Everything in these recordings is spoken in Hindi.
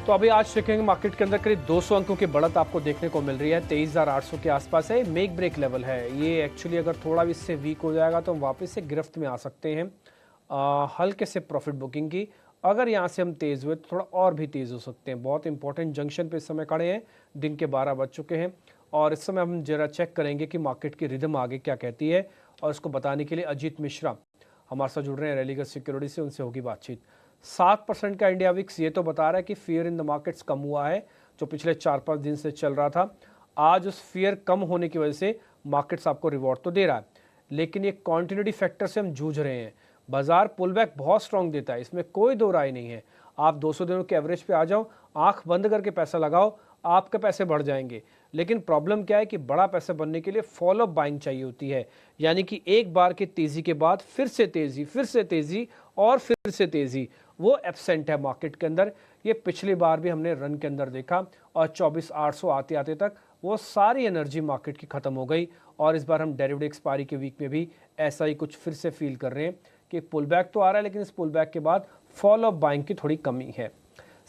तो अभी आज देखेंगे मार्केट के अंदर करीब 200 अंकों की बढ़त आपको देखने को मिल रही है। 23,800 के आसपास है, मेक ब्रेक लेवल है ये। एक्चुअली अगर थोड़ा भी इससे वीक हो जाएगा तो हम वापस से गिरफ्त में आ सकते हैं हल्के से प्रॉफिट बुकिंग की। अगर यहाँ से हम तेज़ हुए तो थोड़ा और भी तेज़ हो सकते हैं। बहुत इंपॉर्टेंट जंक्शन पे इस समय खड़े हैं, दिन के 12 बज चुके हैं और इस समय हम जरा चेक करेंगे कि मार्केट की रिदम आगे क्या कहती है। और इसको बताने के लिए अजीत मिश्रा हमारे साथ जुड़ रहे हैं रैलीगढ़ सिक्योरिटी से, उनसे होगी बातचीत। 7% का इंडिया विक्स ये तो बता रहा है कि फियर इन द मार्केट्स कम हुआ है, जो पिछले 4-5 दिन से चल रहा था। आज उस फियर कम होने की वजह से मार्केट्स आपको रिवॉर्ड तो दे रहा है, लेकिन ये कॉन्टिन्यूटी फैक्टर से हम जूझ रहे हैं। बाजार पुल बैक बहुत स्ट्रांग देता है, इसमें कोई दो राय नहीं है। आप 200 दिनों के एवरेज पे आ जाओ, आंख बंद करके पैसा लगाओ, आपके पैसे बढ़ जाएंगे। लेकिन प्रॉब्लम क्या है कि बड़ा पैसा बनने के लिए फॉलो बाइंग चाहिए होती है, यानी कि एक बार की तेजी के बाद फिर से तेजी, फिर से तेजी और फिर से तेजी, वो एब्सेंट है मार्केट के अंदर। ये पिछली बार भी हमने रन के अंदर देखा और 24,800 आते आते तक वो सारी एनर्जी मार्केट की खत्म हो गई। और इस बार हम डेरिवेटिव एक्सपायरी के वीक में भी ऐसा ही कुछ फिर से फील कर रहे हैं कि पुल बैक तो आ रहा है, लेकिन इस पुल बैक के बाद फॉलो बाइंग की थोड़ी कमी है।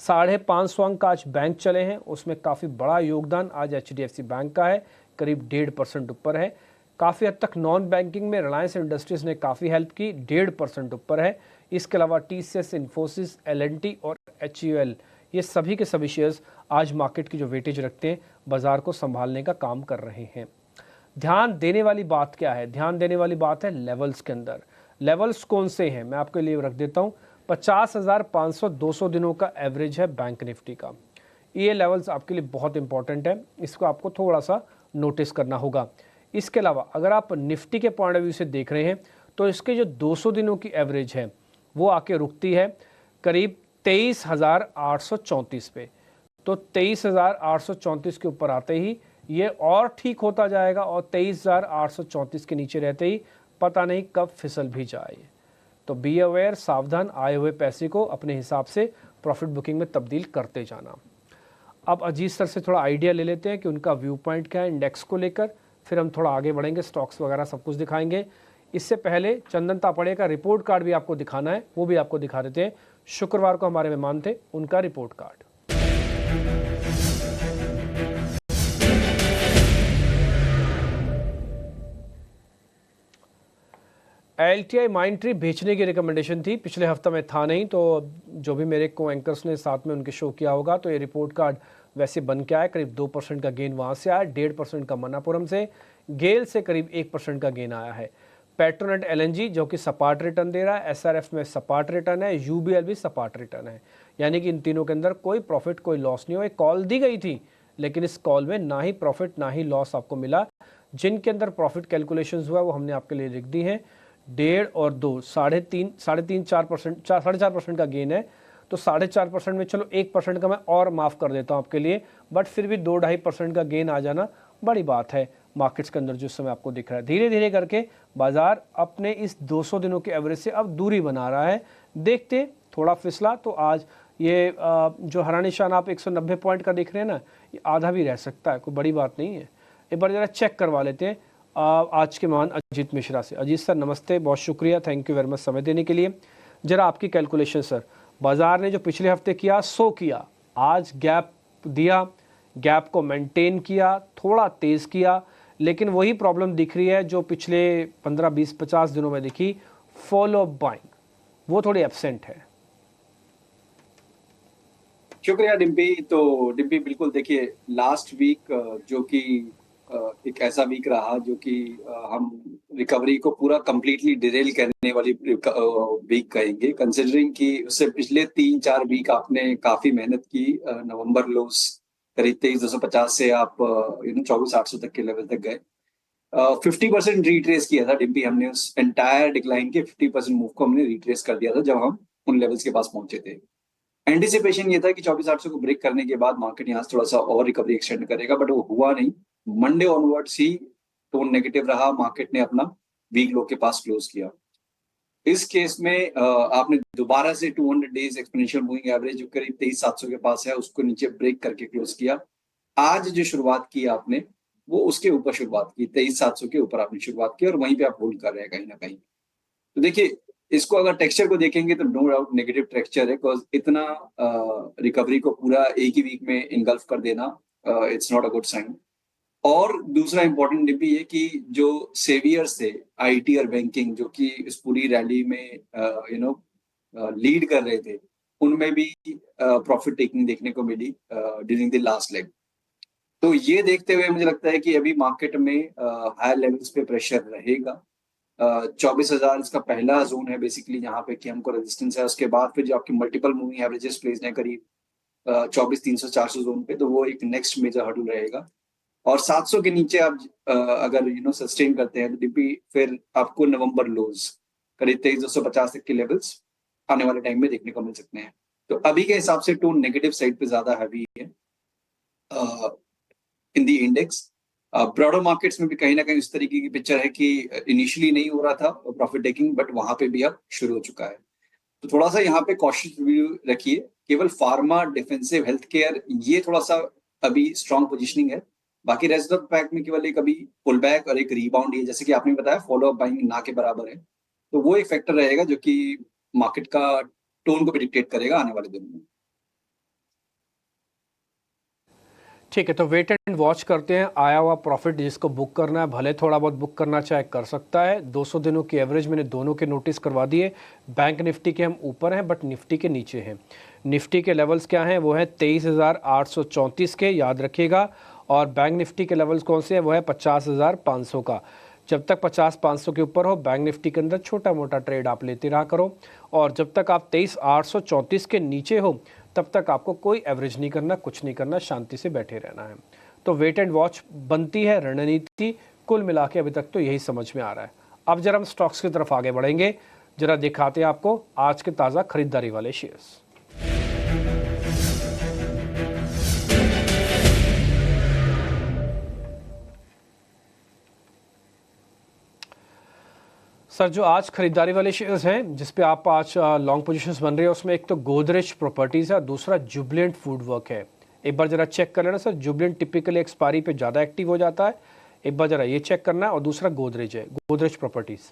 550 अंक आज बैंक चले हैं, उसमें काफ़ी बड़ा योगदान आज HDFC बैंक का है, करीब 1.5% ऊपर है। काफ़ी हद तक नॉन बैंकिंग में रिलायंस इंडस्ट्रीज ने काफ़ी हेल्प की, 1.5% ऊपर है। इसके अलावा TCS, इन्फोसिस, LNT और HUL, ये सभी के सभी शेयर्स आज मार्केट की जो वेटेज रखते हैं बाजार को संभालने का काम कर रहे हैं। ध्यान देने वाली बात क्या है? ध्यान देने वाली बात है लेवल्स के अंदर। लेवल्स कौन से हैं मैं आपके लिए रख देता हूँ। 50,500 200 दिनों का एवरेज है बैंक निफ्टी का। ये लेवल्स आपके लिए बहुत इंपॉर्टेंट है, इसको आपको थोड़ा सा नोटिस करना होगा। इसके अलावा अगर आप निफ्टी के पॉइंट ऑफ व्यू से देख रहे हैं तो इसके जो 200 दिनों की एवरेज है वो आके रुकती है करीब 23,834 पे। तो 23,834 के ऊपर आते ही ये और ठीक होता जाएगा और 23,834 के नीचे रहते ही पता नहीं कब फिसल भी जाए। तो बी अवेयर, सावधान, आए हुए पैसे को अपने हिसाब से प्रॉफिट बुकिंग में तब्दील करते जाना। अब अजीत सर से थोड़ा आइडिया ले लेते हैं कि उनका व्यू पॉइंट क्या है इंडेक्स को लेकर, फिर हम थोड़ा आगे बढ़ेंगे, स्टॉक्स वगैरह सब कुछ दिखाएंगे। इससे पहले चंदन तापड़े का रिपोर्ट कार्ड भी आपको दिखाना है, वो भी आपको दिखा देते हैं। शुक्रवार को हमारे मेहमान थे, उनका report card. LTI mind tree बेचने की रिकमेंडेशन थी, पिछले हफ्ता में था नहीं, तो जो भी मेरे को एंकर्स ने साथ में उनके शो किया होगा, तो ये रिपोर्ट कार्ड वैसे बन के आया। करीब 2% का गेन वहाँ से आया, 1.5% का मनापुरम से, गेल से करीब 1% का गेन आया है। पेट्रोनेट LNG जो कि सपाट रिटर्न दे रहा है, SRF में सपाट रिटर्न है, UBL भी सपाट रिटर्न है, यानी कि इन तीनों के अंदर कोई प्रॉफिट कोई लॉस नहीं हो। एक कॉल दी गई थी, लेकिन इस कॉल में ना ही प्रॉफिट ना ही लॉस आपको मिला। जिनके अंदर प्रॉफिट कैलकुलेशंस हुआ वो हमने आपके लिए लिख दी हैं। 1.5 और 2, 3.5, 3.5, 4%, 4.5% का गेन है। तो 4.5% में चलो 1% का मैं और माफ़ कर देता हूँ आपके लिए, बट फिर भी 2-2.5% का गेन आ जाना बड़ी बात है मार्केट्स के अंदर जिस समय आपको दिख रहा है। धीरे धीरे करके बाजार अपने इस 200 दिनों के एवरेज से अब दूरी बना रहा है। देखते थोड़ा फिसला तो आज ये जो हरा निशान आप 190 पॉइंट का देख रहे हैं ना, ये आधा भी रह सकता है, कोई बड़ी बात नहीं है। एक बार ज़रा चेक करवा लेते हैं आज के मेहमान अजीत मिश्रा से। अजीत सर नमस्ते, बहुत शुक्रिया, थैंक यू वेरी मच समय देने के लिए। जरा आपकी कैलकुलेशन सर, बाजार ने जो पिछले हफ्ते किया सो किया, आज गैप दिया, गैप को मेंटेन किया, थोड़ा तेज किया, लेकिन वही प्रॉब्लम दिख रही है जो पिछले 15, 20, 50 दिनों में दिखी, फॉलो बाइंग, वो थोड़ी एब्सेंट है। शुक्रिया डिम्पी। तो डिम्पी बिल्कुल देखिए, लास्ट वीक जो कि एक ऐसा वीक रहा जो कि हम रिकवरी को पूरा कंप्लीटली डिरेल करने वाली वीक कहेंगे, कंसिडरिंग कि उससे पिछले 3-4 वीक आपने काफी मेहनत की। नवंबर लोस करीब 23,250 से आप 24,800 तक के लेवल तक गए। 50% रिट्रेस किया था डिम्पी हमने, उस एंटायर डिक्लाइन के 50% मूव को हमने रिट्रेस कर दिया था जब हम उन लेवल्स के पास पहुंचे थे। एंटिसिपेशन ये था कि 24,800 को ब्रेक करने के बाद मार्केट यहाँ से थोड़ा सा और रिकवरी एक्सटेंड करेगा, बट वो हुआ नहीं। मंडे ऑनवर्ड्स ही टोन नेगेटिव रहा, मार्केट ने अपना वीक लो के पास क्लोज किया। इस केस में आपने दोबारा से 200 डेज एक्सपोनेंशियल मूविंग एवरेज जो करीब 23,700 के पास है उसको नीचे ब्रेक करके क्लोज किया। आज जो शुरुआत की आपने वो उसके ऊपर शुरुआत की, 23,700 के ऊपर आपने शुरुआत की और वहीं पे आप होल्ड कर रहे हैं कहीं ना कहीं। तो देखिए, इसको अगर टेक्सचर को देखेंगे तो नो डाउट नेगेटिव टेक्सचर है, बिकॉज इतना रिकवरी को पूरा एक ही वीक में इनगल्फ कर देना, it's not a good sign. और दूसरा इंपॉर्टेंट भी है कि जो सेवियर्स थे आईटी और बैंकिंग, जो कि इस पूरी रैली में लीड कर रहे थे, उनमें भी प्रॉफिट टेकिंग देखने को मिली ड्यूरिंग द लास्ट लेग। तो ये देखते हुए मुझे लगता है कि अभी मार्केट में हायर लेवल्स पे प्रेशर रहेगा। 24,000 इसका पहला जोन है बेसिकली, यहाँ पे कि हमको रेजिस्टेंस है। उसके बाद फिर जो आपकी मल्टीपल मूविंग एवरेजेस प्लेस हैं करीब 24,300-400 जोन पे, तो वो एक नेक्स्ट मेजर हर्डल रहेगा। और 700 के नीचे आप अगर सस्टेन करते हैं तो डीपी फिर आपको नवंबर लोज करीब 23,250 तक के लेवल्स आने वाले टाइम में देखने को मिल सकते हैं। तो अभी के हिसाब से टोन नेगेटिव साइड पे ज्यादा हैवी है इन दी इंडेक्स। ब्रॉडर मार्केट्स में भी कहीं ना कहीं इस तरीके की पिक्चर है कि इनिशियली नहीं हो रहा था प्रॉफिट टेकिंग, बट वहां पे भी अब शुरू हो चुका है। तो थोड़ा सा यहाँ पे कॉशियस व्यू रखिए। केवल फार्मा, डिफेंसिव, हेल्थ केयर, ये थोड़ा सा अभी स्ट्रॉन्ग पोजिशनिंग है। बाकी रेस्ट ऑफ पैक में केवल एक अभी पुल बैक और एक रिबाउंड ही है, जैसे कि आपने बताया फॉलो अप बाइंग ना के बराबर है। तो वो एक फैक्टर रहेगा जो कि मार्केट का टोन को भी डिक्टेट करेगा आने वाले दिनों में। ठीक है, तो वेट एंड वॉच करते हैं। आया हुआ प्रॉफिट जिसको बुक करना है, भले थोड़ा बहुत बुक करना चाहे कर सकता है। 200 दिनों की एवरेज मैंने दोनों के नोटिस करवा दिए। बैंक निफ्टी के हम ऊपर हैं बट निफ्टी के नीचे हैं। निफ्टी के लेवल्स क्या हैं? वो है 23,834 के, याद रखिएगा। और बैंक निफ्टी के लेवल्स कौन से हैं? वो है 50,500 का। जब तक 50,500 के ऊपर हो बैंक निफ्टी के अंदर छोटा मोटा ट्रेड आप लेते रहा करो। और जब तक आप 23,834 के नीचे हो तब तक आपको कोई एवरेज नहीं करना, कुछ नहीं करना, शांति से बैठे रहना है। तो वेट एंड वॉच बनती है रणनीति। कुल मिला के अभी तक तो यही समझ में आ रहा है। अब जरा हम स्टॉक्स की तरफ आगे बढ़ेंगे। जरा दिखाते हैं आपको आज के ताज़ा खरीदारी वाले शेयर्स। सर, जो आज खरीदारी वाले शेयर्स हैं जिस पे आप आज लॉन्ग पोजीशंस बन रही है, उसमें एक तो गोदरेज प्रॉपर्टीज़ है, दूसरा जुबिलेंट फूड वर्क है। एक बार ज़रा चेक कर लेना सर। जुबिलेंट टिपिकली एक्सपायरी पे ज़्यादा एक्टिव हो जाता है, एक बार ज़रा ये चेक करना है। और दूसरा गोदरेज है, गोदरेज प्रॉपर्टीज़।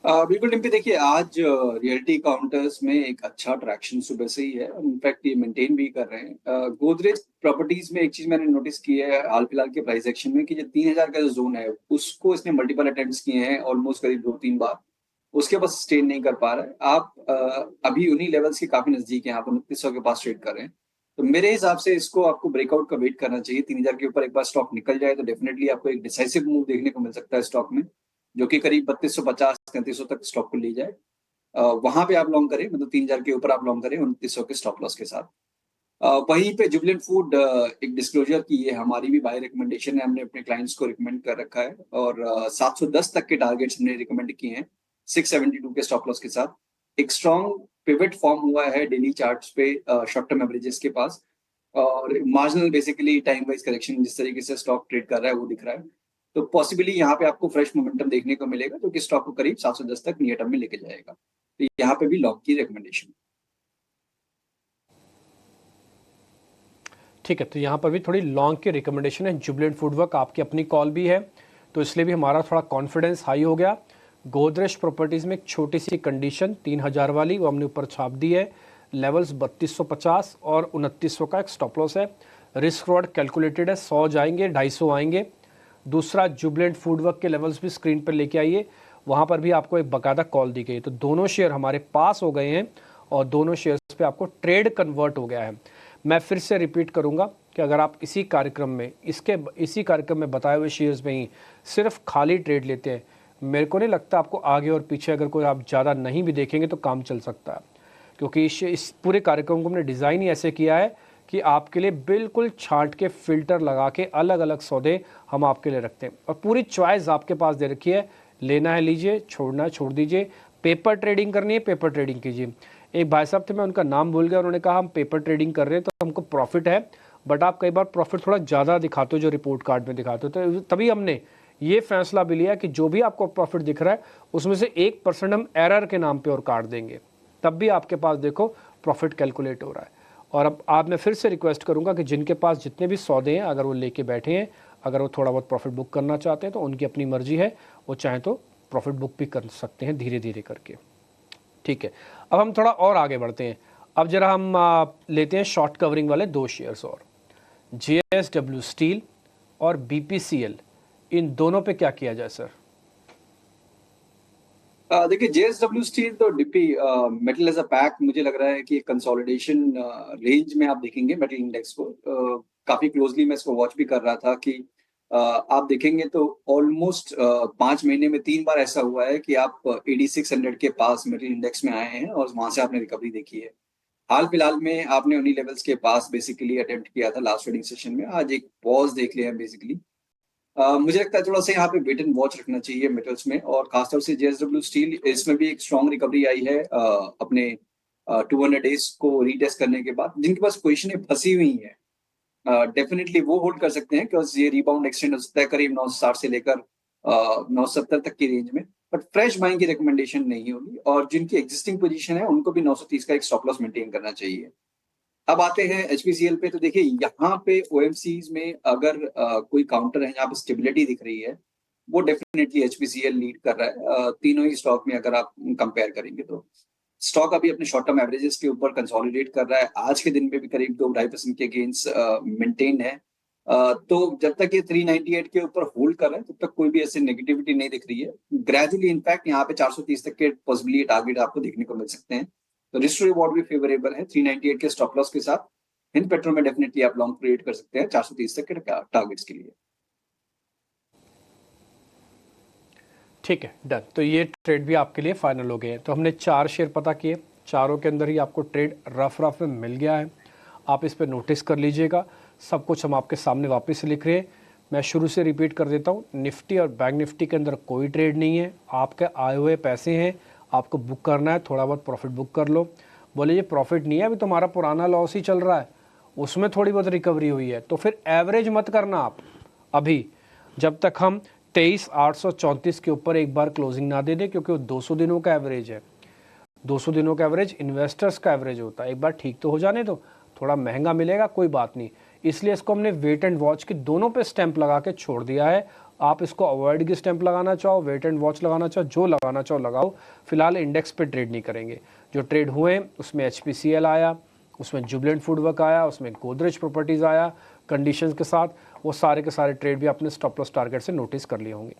बिल्कुल टिम्पी, देखिए आज रियल्टी काउंटर्स में एक अच्छा ट्रैक्शन सुबह से ही है, इनफैक्ट ये मेंटेन भी कर रहे हैं। गोदरेज प्रॉपर्टीज में एक चीज मैंने नोटिस की है हाल फिलहाल के प्राइस एक्शन में, कि जो 3,000 का जो जोन है उसको इसने मल्टीपल अटेम्प्ट्स किए हैं, ऑलमोस्ट करीब 2-3 बार। उसके पास स्टेन नहीं कर पा रहा है। आप अभी उन्हीं लेवल्स के काफी नजदीक है, आप 2900 के पास ट्रेड कर रहे हैं। तो मेरे हिसाब से इसको आपको ब्रेकआउट का वेट करना चाहिए। 3,000 के ऊपर एक बार स्टॉक निकल जाए तो डेफिनेटली आपको एक डिसाइसिव मूव देखने को मिल सकता है स्टॉक में, जो कि करीब 3250-3300 तक स्टॉक को ले जाए। वहां पे आप लॉन्ग करें, मतलब 3,000 के ऊपर आप लॉन्ग करें 2900 के स्टॉप लॉस के साथ। वहीं पे जुबिलेंट फूड एक डिस्क्लोजर की है, हमारी भी बाय रिकमेंडेशन है, हमने अपने क्लाइंट्स को रिकमेंड कर रखा है। और 710 तक के टारगेट्स हमने रिकमेंड किए हैं 672 के स्टॉप लॉस के साथ। एक स्ट्रॉन्ग पिवट फॉर्म हुआ है डेली चार्ट्स पे शॉर्ट टर्म एवरेजेस के पास, और marginal basically time wise correction जिस तरीके से स्टॉक ट्रेड कर रहा है वो दिख रहा है। तो पॉसिबली यहाँ पे आपको फ्रेश मोमेंटम देखने को मिलेगा, जो कि स्टॉक को करीब 710 तक नियर टर्म में लेके जाएगा। तो यहाँ पे भी लॉन्ग की रिकमेंडेशन। ठीक है, तो यहाँ पर भी थोड़ी लॉन्ग की रिकमेंडेशन है। जुबिलेंट फूड वर्क आपकी अपनी कॉल भी है, तो इसलिए भी हमारा थोड़ा कॉन्फिडेंस हाई हो गया। गोदरेज प्रॉपर्टीज़ में एक छोटी सी कंडीशन 3,000 वाली, वो हमने ऊपर छाप दी है। लेवल्स 3250 और 2900 का एक स्टॉप लॉस है। रिस्क रॉड कैलकुलेटेड है, 100 जाएंगे, 250 आएंगे। दूसरा जुबिलेंट फूड वर्क के लेवल्स भी स्क्रीन पर लेके आइए, वहाँ पर भी आपको एक बाकायदा कॉल दी गई। तो दोनों शेयर हमारे पास हो गए हैं और दोनों शेयर्स पे आपको ट्रेड कन्वर्ट हो गया है। मैं फिर से रिपीट करूंगा कि अगर आप इसी कार्यक्रम में बताए हुए शेयर्स में ही सिर्फ खाली ट्रेड लेते हैं, मेरे को नहीं लगता आपको आगे और पीछे अगर कोई आप ज़्यादा नहीं भी देखेंगे तो काम चल सकता है। क्योंकि इस पूरे कार्यक्रम को हमने डिज़ाइन ही ऐसे किया है कि आपके लिए बिल्कुल छांट के फिल्टर लगा के अलग अलग सौदे हम आपके लिए रखते हैं, और पूरी चॉइस आपके पास दे रखी है। लेना है लीजिए, छोड़ना है छोड़ दीजिए। पेपर ट्रेडिंग करनी है पेपर ट्रेडिंग कीजिए। एक भाई साहब थे, मैं उनका नाम भूल गया, उन्होंने कहा हम पेपर ट्रेडिंग कर रहे हैं तो हमको प्रॉफिट है, बट आप कई बार प्रॉफिट थोड़ा ज़्यादा दिखाते हो जो रिपोर्ट कार्ड में दिखाते हो। तो तभी हमने ये फैसला भी लिया कि जो भी आपको प्रॉफिट दिख रहा है उसमें से 1% हम एरर के नाम पे और काट देंगे, तब भी आपके पास देखो प्रॉफिट कैलकुलेट हो रहा है। और अब आप मैं फिर से रिक्वेस्ट करूंगा कि जिनके पास जितने भी सौदे हैं अगर वो लेके बैठे हैं, अगर वो थोड़ा बहुत प्रॉफिट बुक करना चाहते हैं तो उनकी अपनी मर्जी है, वो चाहें तो प्रॉफिट बुक भी कर सकते हैं धीरे धीरे करके। ठीक है, अब हम थोड़ा और आगे बढ़ते हैं। अब जरा हम लेते हैं शॉर्ट कवरिंग वाले 2 शेयर्स और, JSW स्टील और BPCL, इन दोनों पे क्या किया जाए सर? देखिए JSW स्टील तो डिप्पी मेटल एज अ पैक मुझे लग रहा है कि कंसोलिडेशन रेंज में आप देखेंगे मेटल इंडेक्स को। काफी क्लोजली मैं इसको वॉच भी कर रहा था कि आप देखेंगे तो ऑलमोस्ट 5 महीने में 3 बार ऐसा हुआ है कि आप 8600 के पास मेटल इंडेक्स में आए हैं और वहां से आपने रिकवरी देखी है। हाल फिलहाल में आपने उन्हीं लेवल्स के पास बेसिकली अटेम्प्ट किया था लास्ट ट्रेडिंग सेशन में, आज एक पॉज देख लिया है बेसिकली। मुझे लगता है थोड़ा-सा यहाँ पे वेट एंड वॉच रखना चाहिए मेटल्स में, और खासतौर से जेएसडब्ल्यू स्टील, इसमें भी एक स्ट्रॉन्ग रिकवरी आई है अपने 200 डेज को रीटेस्ट करने के बाद। जिनके पास पोजीशनें फंसी हुई हैं डेफिनिटली वो होल्ड कर सकते हैं, बिकॉज़ ये रिबाउंड एक्सटेंड हो सकता है करीब 960 से लेकर 970 तक की रेंज में। बट फ्रेश बाइंग की रिकमेंडेशन नहीं होगी, और जिनकी एक्जिस्टिंग पोजीशन है उनको भी 930 का एक स्टॉप लॉस मेंटेन करना चाहिए। अब आते हैं एचपीसीएल पे, तो देखिए यहाँ पे ओएमसीज में अगर कोई काउंटर है जहाँ पे स्टेबिलिटी दिख रही है, वो डेफिनेटली एचपीसीएल लीड कर रहा है तीनों ही स्टॉक में अगर आप कंपेयर करेंगे तो। स्टॉक अभी अपने शॉर्ट टर्म एवरेजेस के ऊपर कंसोलिडेट कर रहा है, आज के दिन में भी करीब 2-2.5% के गेन्स मेंटेन है। तो जब तक ये 398 के ऊपर होल्ड कर रहा है तब तक कोई भी ऐसी नेगेटिविटी नहीं दिख रही है। ग्रेजुअली इनफैक्ट यहाँ पे 430 तक के पॉसिबली टारगेट आपको देखने को मिल सकते हैं, तो रिस्क रिवॉर्ड भी फेवरेबल है 398 के स्टॉप लॉस के साथ। हिंद पेट्रोल में डेफिनेटली आप लॉन्ग क्रिएट कर सकते हैं 430 तक के टारगेट्स के लिए। ठीक है, डन। तो ये ट्रेड भी आपके लिए फाइनल हो गए हैं। तो हमने 4 शेयर पता किए, चारों के अंदर ही आपको ट्रेड रफ में मिल गया है। आप इस पर नोटिस कर लीजिएगा, सब कुछ हम आपके सामने वापस से लिख रहे हैं। मैं शुरू से रिपीट कर देता हूँ, निफ्टी और बैंक निफ्टी के अंदर कोई ट्रेड नहीं है। आपके आए हुए पैसे हैं, आपको बुक करना है, थोड़ा बहुत प्रॉफिट बुक कर लो। बोले ये प्रॉफिट नहीं है, अभी तुम्हारा पुराना लॉस ही चल रहा है, उसमें थोड़ी बहुत रिकवरी हुई है, तो फिर एवरेज मत करना आप अभी, जब तक हम 23,834 के ऊपर एक बार क्लोजिंग ना दे दे, क्योंकि वो 200 दिनों का एवरेज है। 200 दिनों का एवरेज इन्वेस्टर्स का एवरेज होता है। एक बार ठीक तो हो जाने दो, थोड़ा महंगा मिलेगा कोई बात नहीं, इसलिए इसको हमने वेट एंड वॉच के दोनों पे स्टैंप लगा के छोड़ दिया है। आप इसको अवॉइड की स्टैंप लगाना चाहो, वेट एंड वॉच लगाना चाहो, जो लगाना चाहो लगाओ। फिलहाल इंडेक्स पे ट्रेड नहीं करेंगे। जो ट्रेड हुए उसमें HPCL आया, उसमें जुबिलेंट फूडवर्क आया, उसमें गोदरेज प्रॉपर्टीज़ आया कंडीशंस के साथ, वो सारे के सारे ट्रेड भी अपने स्टॉप लॉस टारगेट से नोटिस कर लिए होंगे।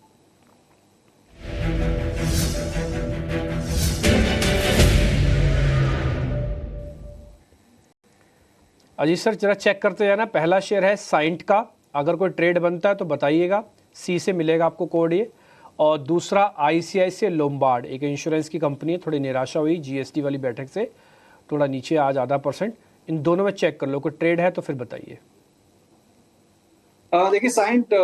अजीत सर जरा चेक करते जाना। पहला शेयर है साइंट का, अगर कोई ट्रेड बनता है तो बताइएगा, C से मिलेगा आपको कोड ये। और दूसरा ICICI लोम्बार्ड, एक इंश्योरेंस की कंपनी है, थोड़ी निराशा हुई GST वाली बैठक से, थोड़ा नीचे आज आधा %। इन दोनों में चेक कर लो, कोई ट्रेड है तो फिर बताइए। देखिए साइंट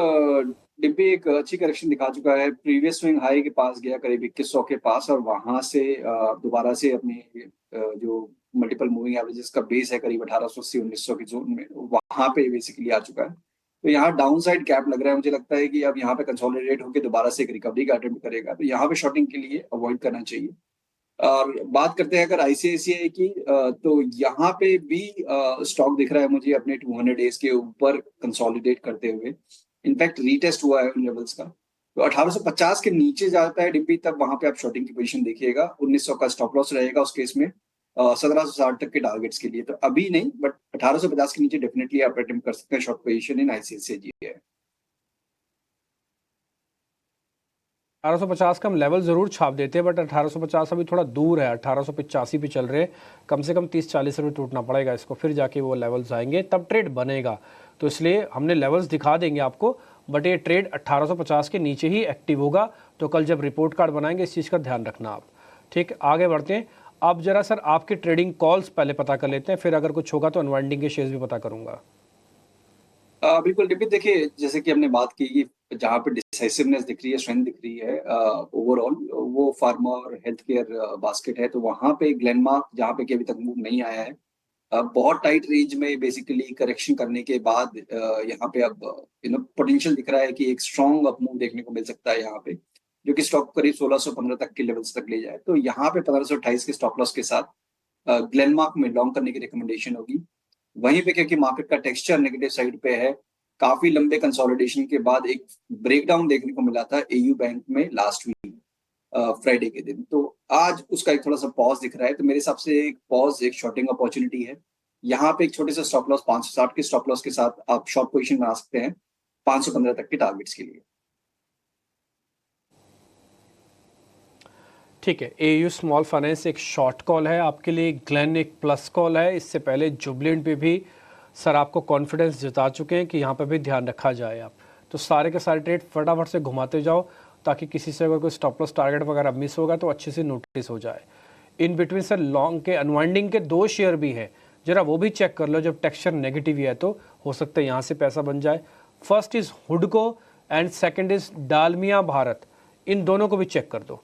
डिब्बी एक अच्छी करेक्शन दिखा चुका है, प्रीवियस स्विंग हाई के पास गया करीब 2100 के पास, और वहां से दोबारा से अपने जो मल्टीपल मूविंग एवरेजेस का बेस है करीब 1800 से 1900 की जोन में, वहां पे बेसिकली आ चुका है। तो यहाँ डाउन साइड कैप लग रहा है, मुझे लगता है कि अब यहाँ पे कंसोलिडेट होकर दोबारा से एक रिकवरी का अटेम्प्ट करेगा, तो यहाँ पे शॉर्टिंग के लिए अवॉइड करना चाहिए। और बात करते हैं अगर आईसीआईसीआई की, तो यहाँ पे भी स्टॉक दिख रहा है मुझे अपने 200 डेज के ऊपर कंसोलिडेट करते हुए। इनफैक्ट रीटेस्ट हुआ है उन लेवल्स का, तो 1850 के नीचे जाता है डिब्बी, तब वहां पे आप शॉर्टिंग की पोजीशन देखिएगा। 1900 का स्टॉप लॉस रहेगा उस केस में 1760 तक के टारगेट्स के लिए, तो अभी नहीं, बट 1850 के नीचे डेफिनेटली आप अटेम्प्ट कर सकते हैं शॉर्ट पोजीशन इन आईसीआईसीआई। 1850 का हम लेवल ज़रूर छाप देते हैं, बट 1850 अभी थोड़ा दूर है, 1885 पे चल रहे हैं। कम से कम 30-40 रुपये टूटना पड़ेगा इसको, फिर जाके वो लेवल्स आएंगे, तब ट्रेड बनेगा। तो इसलिए हमने लेवल्स दिखा देंगे आपको, बट ये ट्रेड 1850 के नीचे ही एक्टिव होगा। तो कल जब रिपोर्ट कार्ड बनाएंगे इस चीज़ का ध्यान रखना आप। ठीक, आगे बढ़ते हैं। अब जरा सर आपके ट्रेडिंग कॉल्स पहले पता कर लेते हैं, फिर अगर कुछ होगा तो अनवाइंडिंग के शेयर्स भी पता करूँगा। बिल्कुल डिम्पी, देखिए जैसे कि हमने बात की कि जहाँ पे डिसाइसिवनेस दिख रही है, स्ट्रेंथ दिख रही है ओवरऑल, वो फार्मा और हेल्थ केयर बास्केट है। तो वहाँ पे ग्लेनमार्क जहाँ पे कि अभी तक मूव नहीं आया है, बहुत टाइट रेंज में बेसिकली करेक्शन करने के बाद यहाँ पे अब पोटेंशियल दिख रहा है कि एक स्ट्रॉन्ग अप मूव देखने को मिल सकता है यहाँ पे, जो कि स्टॉक करीब 1615 तक के लेवल्स तक ले जाए। तो यहाँ पे 1528 के स्टॉप लॉस के साथ ग्लेनमार्क में लॉन्ग करने की रिकमेंडेशन होगी। वहीं पे क्योंकि मार्केट का टेक्सचर नेगेटिव साइड पे है, काफी लंबे कंसोलिडेशन के बाद एक ब्रेकडाउन देखने को मिला था एयू बैंक में लास्ट वीक। फ्राइडे के दिन। तो आज उसका एक थोड़ा-सा पॉज़ दिख रहा है, तो मेरे हिसाब से एक पॉज़ एक शॉर्टिंग अपॉर्च्युनिटी है। यहाँ पे एक छोटे से स्टॉप लॉस 560 के स्टॉप लॉस के साथ आप शॉर्ट पोज़ीशन बना सकते हैं, 515 तक के टारगेट्स के लिए। ठीक है, एयू स्मॉल फाइनेंस एक शॉर्ट कॉल है आपके लिए, ग्लेन एक प्लस कॉल है। इससे पहले जुबलेंट पे भी सर आपको कॉन्फिडेंस जता चुके हैं कि यहाँ पे भी ध्यान रखा जाए आप। तो सारे के सारे ट्रेड फटाफट से घुमाते जाओ ताकि किसी से अगर कोई स्टॉप लॉस टारगेट वगैरह मिस होगा तो अच्छे से नोटिस हो जाए। इन बिटवीन सर लॉन्ग के अनवाइंडिंग के 2 शेयर भी हैं, जरा वो भी चेक कर लो। जब टेक्सचर नेगेटिव है तो हो सकता है यहाँ से पैसा बन जाए। फर्स्ट इज़ हुडको and second is Dalmia Bharat, इन दोनों को भी चेक कर दो।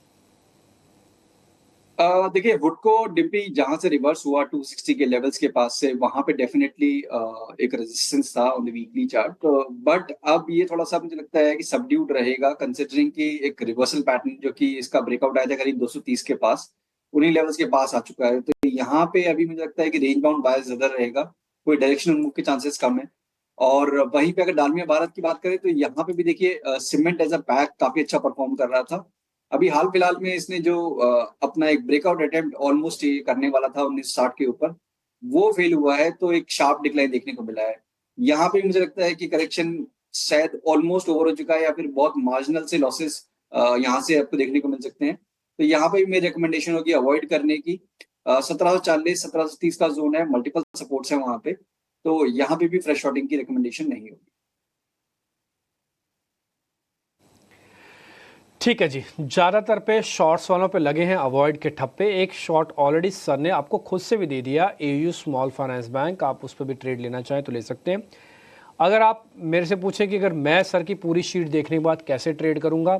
देखिए हुडको डिम्पी जहाँ से रिवर्स हुआ 260 के लेवल्स के पास से, वहाँ पे डेफिनेटली एक रेजिस्टेंस था on the weekly chart. But अब ये थोड़ा-सा मुझे लगता है कि सबड्यूड रहेगा, कंसिडरिंग कि एक रिवर्सल पैटर्न जो कि इसका ब्रेकआउट आया था करीब 230 के पास, उन्हीं लेवल्स के पास आ चुका है। तो यहाँ पे अभी मुझे लगता है कि रेंज बाउंड बायस ज़्यादा रहेगा, कोई डायरेक्शनल मूव के चांसेस कम है। और वहीं पे अगर डालमिया भारत की बात करें तो यहाँ पे भी देखिए सीमेंट एज़ अ पैक काफ़ी अच्छा परफॉर्म कर रहा था। अभी हाल-फिलहाल में इसने जो अपना एक ब्रेकआउट अटेम्प्ट ऑलमोस्ट ये करने वाला था 1960 के ऊपर, वो फेल हुआ है, तो एक शार्प डिक्लाइन देखने को मिला है। यहाँ पे मुझे लगता है कि करेक्शन शायद ऑलमोस्ट ओवर हो चुका है या फिर बहुत मार्जिनल से लॉसेस यहाँ से आपको देखने को मिल सकते हैं। तो यहाँ पे भी मेरी रिकमेंडेशन होगी अवॉइड करने की। 1740, 1730 का ज़ोन है, मल्टीपल सपोर्ट्स हैं वहाँ पे, तो यहाँ पे भी फ्रेश शॉर्टिंग की रिकमेंडेशन नहीं होगी। ठीक है जी, ज़्यादातर पे शॉर्ट्स वालों पे लगे हैं अवॉइड के ठप्पे। एक शॉर्ट ऑलरेडी सर ने आपको खुद से भी दे दिया, एयू स्मॉल फाइनेंस बैंक, आप उस पर भी ट्रेड लेना चाहें तो ले सकते हैं। अगर आप मेरे से पूछें कि अगर मैं सर की पूरी शीट देखने के बाद कैसे ट्रेड करूंगा,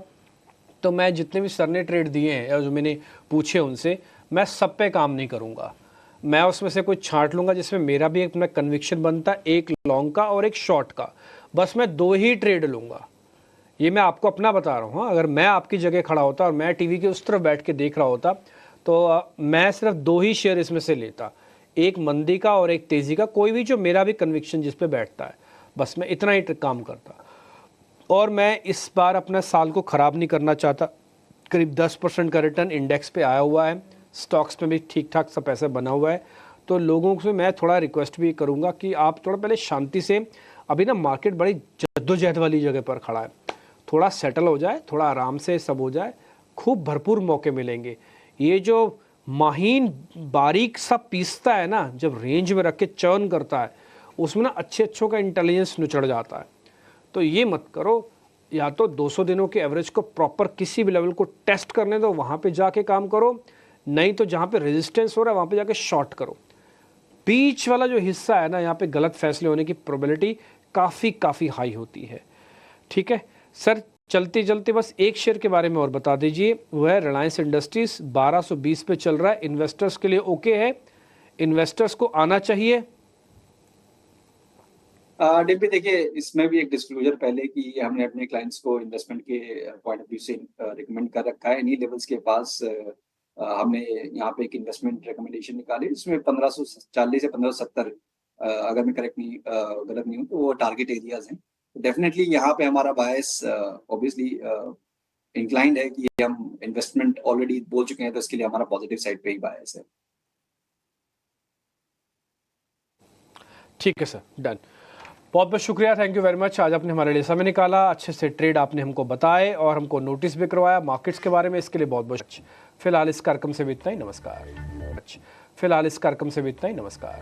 तो मैं जितने भी सर ने ट्रेड दिए हैं या जो मैंने पूछे उनसे, मैं सब पे काम नहीं करूंगा। मैं उसमें से कोई छांट लूंगा जिसमें मेरा भी अपना कन्विक्शन बनता है, एक लॉन्ग का और एक शॉर्ट का। बस मैं 2 ही ट्रेड लूंगा। ये मैं आपको अपना बता रहा हूँ। अगर मैं आपकी जगह खड़ा होता और मैं टीवी के उस तरफ बैठ के देख रहा होता तो मैं सिर्फ 2 ही शेयर इसमें से लेता, एक मंदी का और एक तेज़ी का, कोई भी जो मेरा भी कन्विक्शन जिस पे बैठता है, बस मैं इतना ही काम करता। और मैं इस बार अपना साल को ख़राब नहीं करना चाहता। करीब 10% का रिटर्न इंडेक्स पे आया हुआ है, स्टॉक्स में भी ठीक ठाक सा पैसा बना हुआ है। तो लोगों से मैं थोड़ा रिक्वेस्ट भी करूँगा कि आप थोड़ा पहले शांति से, अभी ना मार्केट बड़ी जद्दोजहद वाली जगह पर खड़ा है, थोड़ा सेटल हो जाए, थोड़ा आराम से सब हो जाए, खूब भरपूर मौके मिलेंगे। ये जो माहीन बारीक सा पीसता है ना, जब रेंज में रख के चर्न करता है, उसमें ना अच्छों का इंटेलिजेंस नुचड़ जाता है। तो ये मत करो, या तो 200 दिनों के एवरेज को प्रॉपर किसी भी लेवल को टेस्ट करने दो, वहाँ पे जाके काम करो, नहीं तो जहाँ पे रेजिस्टेंस हो रहा है वहाँ पे जाके शॉर्ट करो। बीच वाला जो हिस्सा है ना, यहाँ पे गलत फैसले होने की प्रोबेबिलिटी काफ़ी हाई होती है। ठीक है सर, चलते चलते बस एक शेयर के बारे में और बता दीजिए, वह है रिलायंस इंडस्ट्रीज, 1220 पे चल रहा है। इन्वेस्टर्स के लिए ओके है, इन्वेस्टर्स को आना चाहिए। डिम्पी देखिए, इसमें भी एक डिस्क्लोजर पहले कि हमने अपने क्लाइंट्स को इन्वेस्टमेंट के पॉइंट ऑफ व्यू से रिकमेंड कर रखा है। इन्हीं लेवल्स के पास हमने यहाँ पे एक इन्वेस्टमेंट रिकमेंडेशन निकाली, जिसमें 1540 से 1570, अगर मैं करेक्ट नहीं गलत नहीं हूँ, तो वो टारगेट एरियाज हैं। डेफिनेटली यहाँ पे हमारा बायस ऑब्वियसली इंक्लाइंड है कि हम इन्वेस्टमेंट ऑलरेडी बोल चुके हैं, तो इसके लिए हमारा पॉजिटिव साइड पे ही बायस है। ठीक है सर, डन। बहुत बहुत शुक्रिया, थैंक यू वेरी मच। आज आपने हमारे लिए समय निकाला, अच्छे से ट्रेड आपने हमको बताए और हमको नोटिस भी करवाया मार्केट्स के बारे में, इसके लिए बहुत बहुत। फिलहाल इस कार्यक्रम से भी इतना ही, नमस्कार। फिलहाल इस कार्यक्रम से भी इतना ही, नमस्कार।